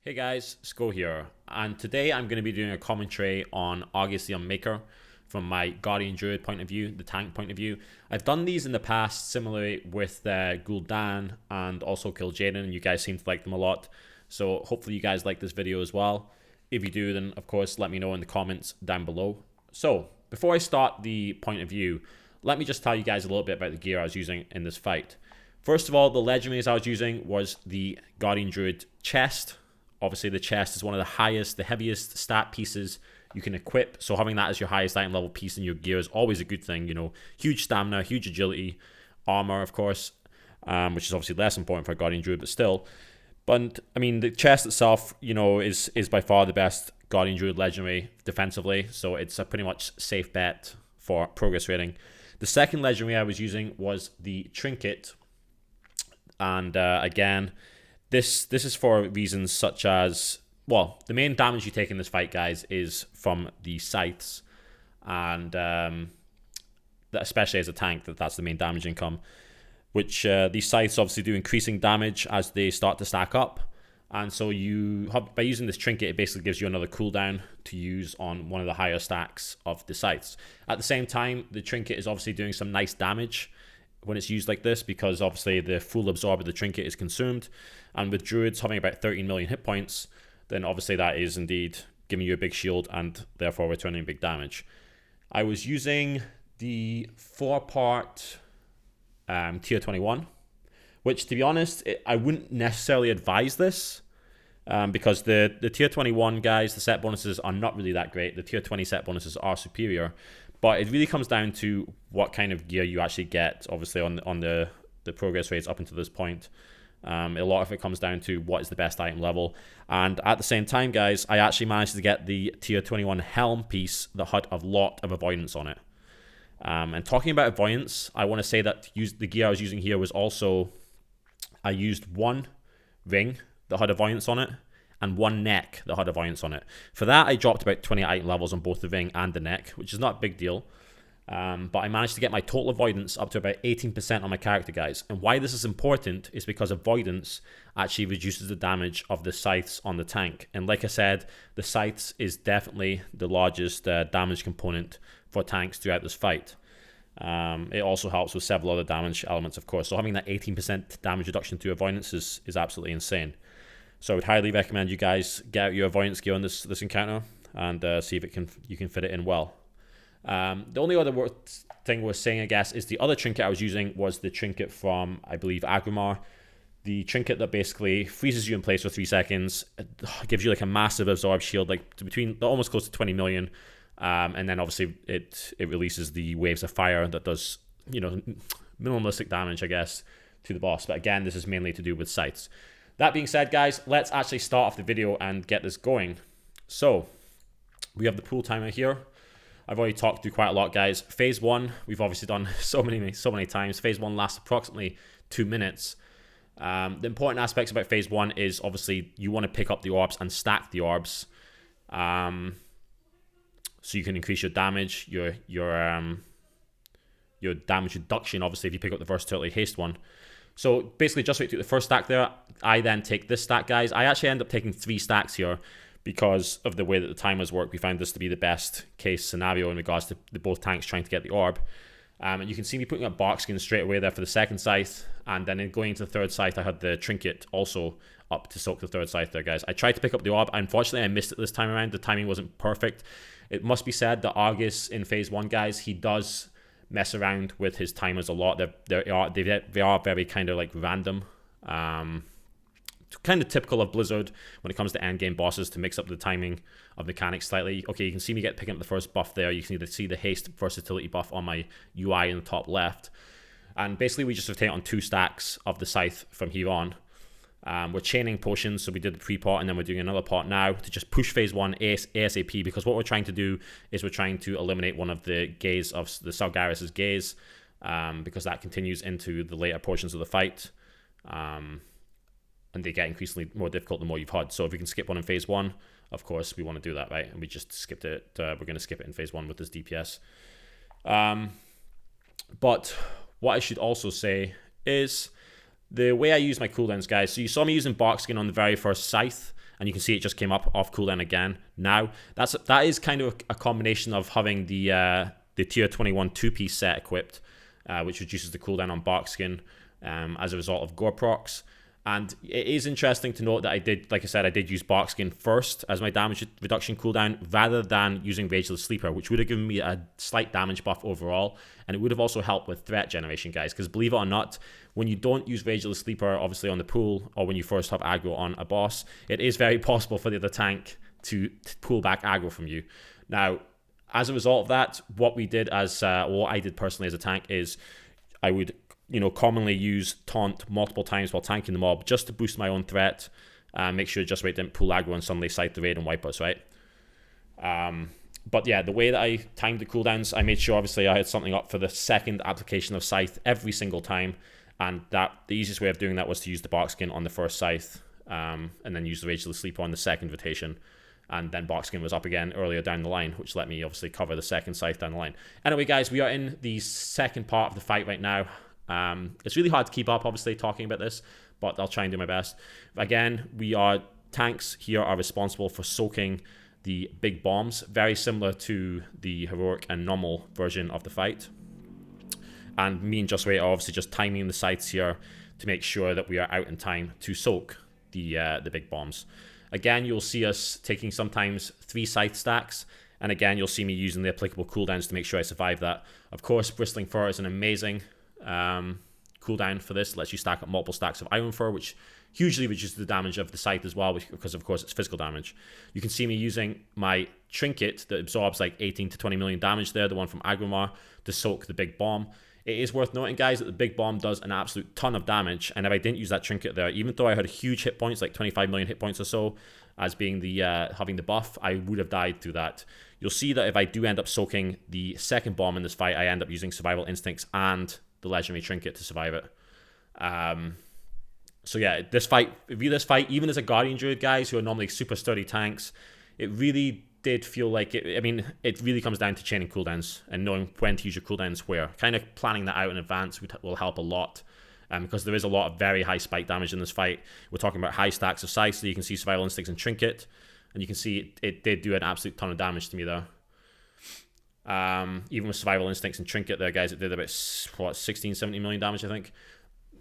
Hey guys, Sko here, and today I'm going to be doing a commentary on August the Unmaker from my Guardian Druid point of view, the tank point of view. I've done these in the past similarly with Gul'dan and also Kil'jaeden, and you guys seem to like them a lot, so hopefully you guys like this video as well. If you do, then of course let me know in the comments down below. So, before I start the point of view, let me just tell you guys a little bit about the gear I was using in this fight. First of all, the legendaries I was using was the Guardian Druid chest. Obviously, the chest is one of the highest, the heaviest stat pieces you can equip. So having that as your highest item level piece in your gear is always a good thing. You know, huge stamina, huge agility, armor, of course, which is obviously less important for a Guardian Druid, but still. But I mean, the chest itself, you know, is by far the best Guardian Druid legendary defensively. So it's a pretty much safe bet for progress rating. The second legendary I was using was the trinket, and again, This is for reasons such as, well, the main damage you take in this fight, guys, is from the scythes, and especially as a tank, that's the main damage income, which these scythes obviously do increasing damage as they start to stack up, and so by using this trinket, it basically gives you another cooldown to use on one of the higher stacks of the scythes. At the same time, the trinket is obviously doing some nice damage when it's used like this, because obviously the full absorb of the trinket is consumed, and with druids having about 13 million hit points, then obviously that is indeed giving you a big shield and therefore returning big damage. I was using the 4-part tier 21, which, to be honest, I wouldn't necessarily advise this, because the tier 21 guys, the set bonuses are not really that great. The tier 20 set bonuses are superior, but it really comes down to what kind of gear you actually get, obviously, on the progress rates up until this point. A lot of it comes down to what is the best item level. And at the same time, guys, I actually managed to get the tier 21 helm piece that had a lot of avoidance on it. And talking about avoidance, I want to say that the gear I was using here was also, I used one ring that had avoidance on it, and one neck that had avoidance on it. For that, I dropped about 20 item levels on both the ring and the neck, which is not a big deal. But I managed to get my total avoidance up to about 18% on my character, guys. And why this is important is because avoidance actually reduces the damage of the scythes on the tank. And like I said, the scythes is definitely the largest damage component for tanks throughout this fight. It also helps with several other damage elements, of course. So having that 18% damage reduction to avoidance is absolutely insane. So I would highly recommend you guys get out your avoidance gear on this encounter and see if you can fit it in well. The only other thing we're saying, I guess, is the other trinket I was using was the trinket from, I believe, Agrimar. The trinket that basically freezes you in place for 3 seconds. It gives you like a massive absorb shield, like between almost close to 20 million. And then obviously it releases the waves of fire that does, you know, minimalistic damage, I guess, to the boss. But again, this is mainly to do with scythes. That being said, guys, let's actually start off the video and get this going. So, we have the pool timer here. I've already talked through quite a lot, guys. Phase 1, we've obviously done so many times. Phase 1 lasts approximately 2 minutes. The important aspects about Phase 1 is obviously you want to pick up the orbs and stack the orbs, so you can increase your damage, your damage reduction, obviously, if you pick up the versatility haste one. So basically, just wait through the first stack there. I then take this stack, guys. I actually end up taking 3 stacks here because of the way that the timers work. We found this to be the best case scenario in regards to both tanks trying to get the orb. And you can see me putting up bark skin straight away there for the second scythe. And then going into the third scythe, I had the trinket also up to soak the third scythe there, guys. I tried to pick up the orb. Unfortunately, I missed it this time around. The timing wasn't perfect. It must be said that Argus in Phase 1, guys, he does mess around with his timers a lot. They are very kind of like random. Kind of typical of Blizzard when it comes to endgame bosses to mix up the timing of mechanics slightly. Okay, you can see me picking up the first buff there. You can see the haste versatility buff on my UI in the top left. And basically we just rotate on 2 stacks of the scythe from here on. We're chaining potions, so we did the pre-pot and then we're doing another pot now to just push Phase 1 ASAP, because what we're trying to do is we're trying to eliminate one of the gaze of the Sargeras' gaze, because that continues into the later portions of the fight. And they get increasingly more difficult the more you've had. So if we can skip one in Phase 1, of course, we want to do that, right? And we just skipped it. We're going to skip it in Phase 1 with this DPS. But what I should also say is the way I use my cooldowns, guys. So you saw me using bark skin on the very first scythe. and you can see it just came up off cooldown again. Now that is kind of a combination of having the tier 21 2-piece set equipped, which reduces the cooldown on bark skin as a result of gore procs. And it is interesting to note that I did use bark skin first as my damage reduction cooldown rather than using Rage of the Sleeper, which would have given me a slight damage buff overall, and it would have also helped with threat generation, guys, because believe it or not, when you don't use Rage of the Sleeper, obviously on the pool, or when you first have aggro on a boss, it is very possible for the other tank to pull back aggro from you. Now, as a result of that, what we did what I did personally as a tank is I would commonly use taunt multiple times while tanking the mob just to boost my own threat, make sure just didn't pull aggro and suddenly scythe the raid and wipe us, right? But yeah, the way that I timed the cooldowns, I made sure obviously I had something up for the second application of scythe every single time, and the easiest way of doing that was to use the bark skin on the first scythe, and then use the Rage of the Sleeper on the second rotation. And then bark skin was up again earlier down the line, which let me obviously cover the second scythe down the line. Anyway, guys, we are in the second part of the fight right now. It's really hard to keep up, obviously, talking about this, but I'll try and do my best. Again, tanks here are responsible for soaking the big bombs, very similar to the heroic and normal version of the fight. And me and Just Wait are obviously just timing the scythes here to make sure that we are out in time to soak the big bombs. Again, you'll see us taking sometimes 3 scythe stacks, and again, you'll see me using the applicable cooldowns to make sure I survive that. Of course, Bristling Fur is an amazing cooldown for this. It lets you stack up multiple stacks of Iron Fur, which hugely reduces the damage of the scythe as well, because of course it's physical damage. You can see me using my trinket that absorbs like 18 to 20 million damage there, the one from Agromar, to soak the big bomb. It is worth noting, guys, that the big bomb does an absolute ton of damage, and if I didn't use that trinket there, even though I had huge hit points, like 25 million hit points or so, as being the having the buff, I would have died through that. You'll see that if I do end up soaking the second bomb in this fight, I end up using Survival Instincts and the legendary trinket to survive it. So yeah, this fight, even as a Guardian Druid, guys, who are normally super sturdy tanks, it really did feel like it. I mean, it really comes down to chaining cooldowns and knowing when to use your cooldowns where. Kind of planning that out in advance will help a lot, because there is a lot of very high spike damage in this fight. We're talking about high stacks of scythe, so you can see Survival Instincts and Trinket, and you can see it did do an absolute ton of damage to me there. Even with Survival Instincts and Trinket there, guys, it did about 16-17 million damage, I think.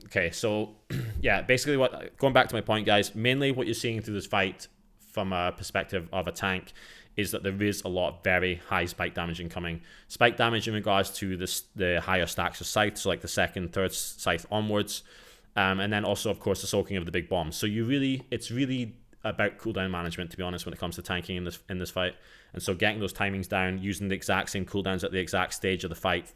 Okay, so yeah, basically going back to my point, guys, mainly what you're seeing through this fight from a perspective of a tank is that there is a lot of very high spike damage incoming. Spike damage in regards to the higher stacks of scythe, so like the second, third scythe onwards, and then also, of course, the soaking of the big bombs. So it's really about cooldown management, to be honest, when it comes to tanking in this fight. And so getting those timings down, using the exact same cooldowns at the exact stage of the fight,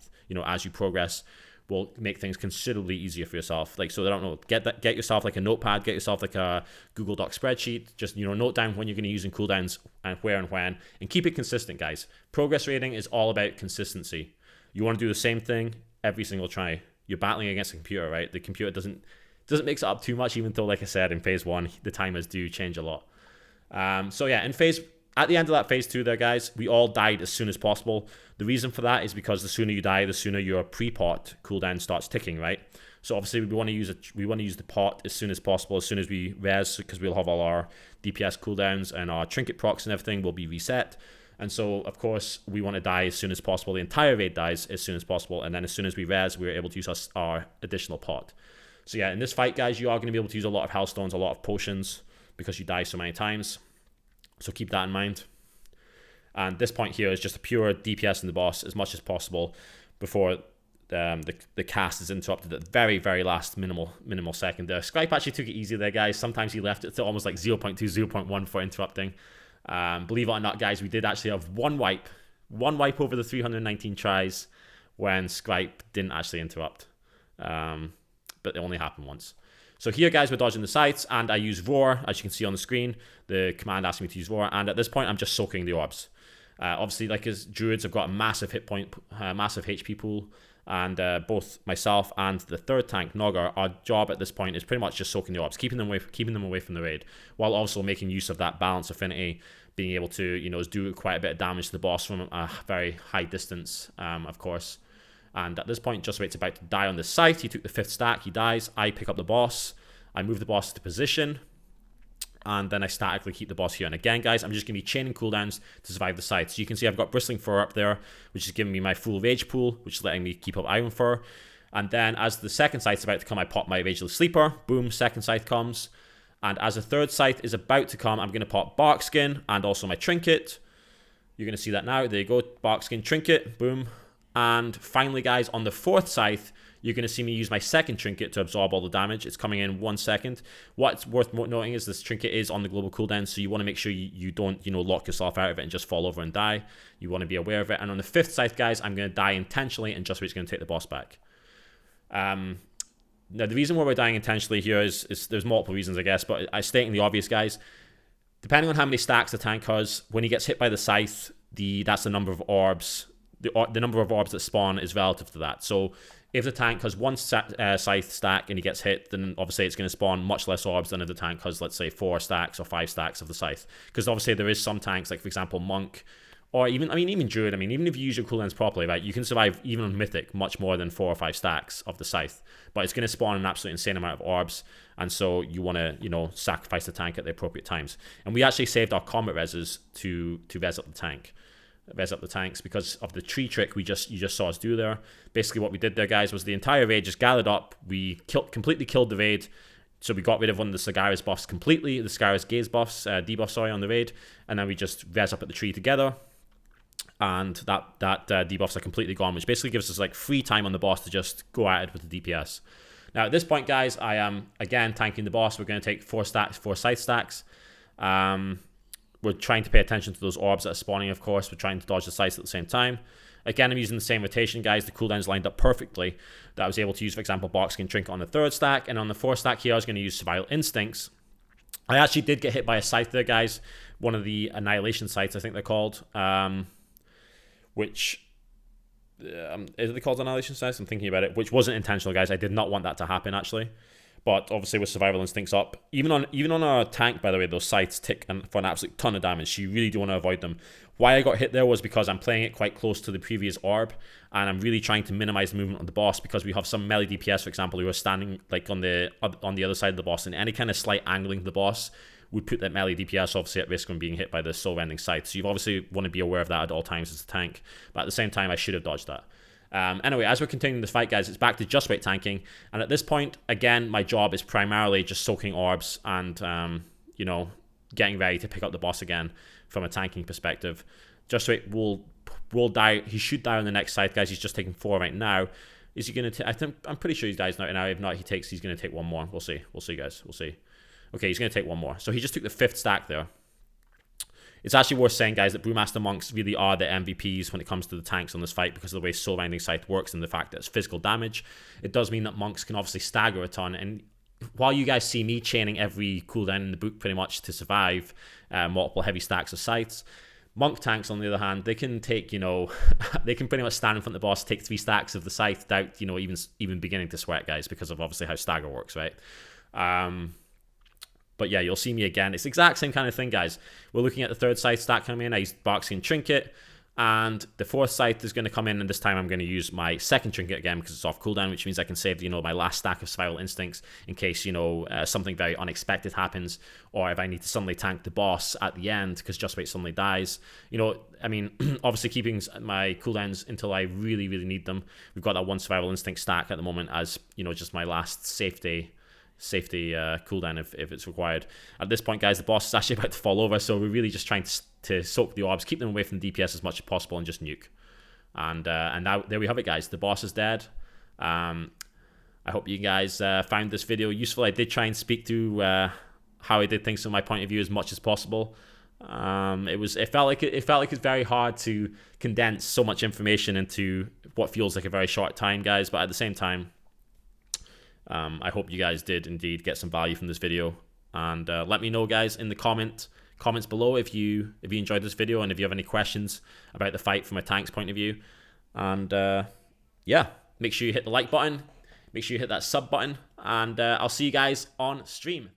as you progress, will make things considerably easier for yourself. Like, so I don't know, get yourself like a notepad, get yourself like a Google Doc spreadsheet, just, note down when you're going to use cooldowns and where and when, and keep it consistent, guys. Progress rating is all about consistency. You want to do the same thing every single try. You're battling against a computer, right? The computer doesn't mix it up too much, even though, like I said, in phase 1, the timers do change a lot. So yeah, at the end of that phase 2 there, guys, we all died as soon as possible. The reason for that is because the sooner you die, the sooner your pre-pot cooldown starts ticking, right? So obviously we want to use the pot as soon as possible, as soon as we res, because we'll have all our DPS cooldowns and our trinket procs and everything will be reset. And so, of course, we want to die as soon as possible. The entire raid dies as soon as possible, and then as soon as we res, we're able to use our additional pot. So yeah, in this fight, guys, you are going to be able to use a lot of hellstones, a lot of potions, because you die so many times. So keep that in mind. And this point here is just a pure DPS in the boss as much as possible before the cast is interrupted at the very, very last minimal second there. Scripe actually took it easy there, guys. Sometimes he left it to almost like 0.2, 0.1 for interrupting. Believe it or not, guys, we did actually have one wipe over the 319 tries when Scripe didn't actually interrupt. But it only happened once. So here, guys, we're dodging the scythes, and I use Roar, as you can see on the screen. The command asking me to use Roar, and at this point, I'm just soaking the orbs. Obviously, like as druids, have got a massive hit point, massive HP pool, and both myself and the third tank, Nogger, our job at this point is pretty much just soaking the orbs, keeping them away from the raid, while also making use of that balance affinity, being able to, do quite a bit of damage to the boss from a very high distance, of course. And at this point, Just Wait's about to die on the scythe. He took the 5th stack. He dies. I pick up the boss. I move the boss to position. and then I statically keep the boss here. And again, guys, I'm just going to be chaining cooldowns to survive the scythe. So you can see I've got Bristling Fur up there, which is giving me my full rage pool, which is letting me keep up Iron Fur. And then as the second scythe's about to come, I pop my Rageless Sleeper. Boom, second scythe comes. And as the third scythe is about to come, I'm going to pop Bark Skin and also my Trinket. You're going to see that now. There you go, Bark Skin, Trinket, boom. And finally, guys, on the fourth scythe, you're going to see me use my second Trinket to absorb all the damage. It's coming in 1 second. What's worth noting is this Trinket is on the global cooldown, so you want to make sure you don't, lock yourself out of it and just fall over and die. You want to be aware of it. And on the fifth scythe, guys, I'm going to die intentionally, and Just Wait's going to take the boss back. Now, the reason why we're dying intentionally here is there's multiple reasons, I guess, but I stating the obvious, guys. Depending on how many stacks the tank has, when he gets hit by the scythe, that's the number of orbs. The number of orbs that spawn is relative to that. So if the tank has one scythe stack and he gets hit, then obviously it's going to spawn much less orbs than if the tank has, let's say, 4 stacks or 5 stacks of the scythe. Because obviously there is some tanks, like for example Monk, or even Druid. Even if you use your cooldowns properly, right, you can survive even on Mythic much more than 4 or 5 stacks of the scythe. But it's going to spawn an absolute insane amount of orbs, and so you want to, sacrifice the tank at the appropriate times. And we actually saved our combat reses to res up the tank. Res up the tanks because of the tree trick you just saw us do there. Basically what we did there, guys, was the entire raid just gathered up. We completely killed the raid. So we got rid of one of the Sagaris buffs completely, the Sagaris Gaze buffs, debuff, sorry, on the raid. And then we just res up at the tree together. And that debuffs are completely gone, which basically gives us like free time on the boss to just go at it with the DPS. Now at this point, guys, I am again tanking the boss. We're going to take 4 scythe stacks. We're trying to pay attention to those orbs that are spawning, of course. We're trying to dodge the scythes at the same time. Again, I'm using the same rotation, guys. The cooldowns lined up perfectly. That I was able to use, for example, Bark Skin, Trinket on the third stack. And on the fourth stack here, I was going to use Survival Instincts. I actually did get hit by a scythe there, guys. One of the Annihilation Scythes, I think they're called. Which... is it called Annihilation Scythes? I'm thinking about it. Which wasn't intentional, guys. I did not want that to happen, actually. But obviously with Survival Instincts up, even on our tank, by the way, those scythes tick for an absolute ton of damage. So you really do want to avoid them. Why I got hit there was because I'm playing it quite close to the previous orb, and I'm really trying to minimize the movement of the boss because we have some melee DPS, for example, who are standing like on the other side of the boss, and any kind of slight angling of the boss would put that melee DPS obviously at risk from being hit by the soul-rending scythe. So you obviously want to be aware of that at all times as a tank. But at the same time, I should have dodged that. Anyway, as we're continuing this fight, guys, it's back to Just Wait tanking. And at this point, again, my job is primarily just soaking orbs and, getting ready to pick up the boss again from a tanking perspective. Just Wait will die. He should die on the next side, guys. He's just taking 4 right now. Is he going to... I'm pretty sure he dies now. If not, he's going to take 1 more. We'll see. We'll see, guys. We'll see. Okay, he's going to take 1 more. So he just took the 5th stack there. It's actually worth saying, guys, that Brewmaster Monks really are the MVPs when it comes to the tanks on this fight because of the way Soul Rending Scythe works and the fact that it's physical damage. It does mean that Monks can obviously stagger a ton. And while you guys see me chaining every cooldown in the book pretty much to survive multiple heavy stacks of scythes, Monk tanks, on the other hand, they can take, they can pretty much stand in front of the boss, take 3 stacks of the scythe without, even beginning to sweat, guys, because of obviously how stagger works, right? But yeah, you'll see me again. It's the exact same kind of thing, guys. We're looking at the 3rd scythe stack coming in. I used Bark Skin Trinket. And the 4th scythe is going to come in. And this time I'm going to use my 2nd Trinket again because it's off cooldown, which means I can save, my last stack of Survival Instincts in case, something very unexpected happens. Or if I need to suddenly tank the boss at the end because Just Wait suddenly dies. Obviously keeping my cooldowns until I really, really need them. We've got that 1 Survival Instinct stack at the moment as, just my last safety cooldown if it's required. At this point, guys, the boss is actually about to fall over, so we're really just trying to soak the orbs, keep them away from the DPS as much as possible, and just nuke. And now there we have it, guys. The boss is dead. I hope you guys found this video useful. I did try and speak to how I did things from my point of view as much as possible. It felt like it's very hard to condense so much information into what feels like a very short time, guys. But at the same time, I hope you guys did indeed get some value from this video, and let me know, guys, in the comments below if you enjoyed this video and if you have any questions about the fight from a tank's point of view. And yeah, make sure you hit the like button, make sure you hit that sub button, and I'll see you guys on stream.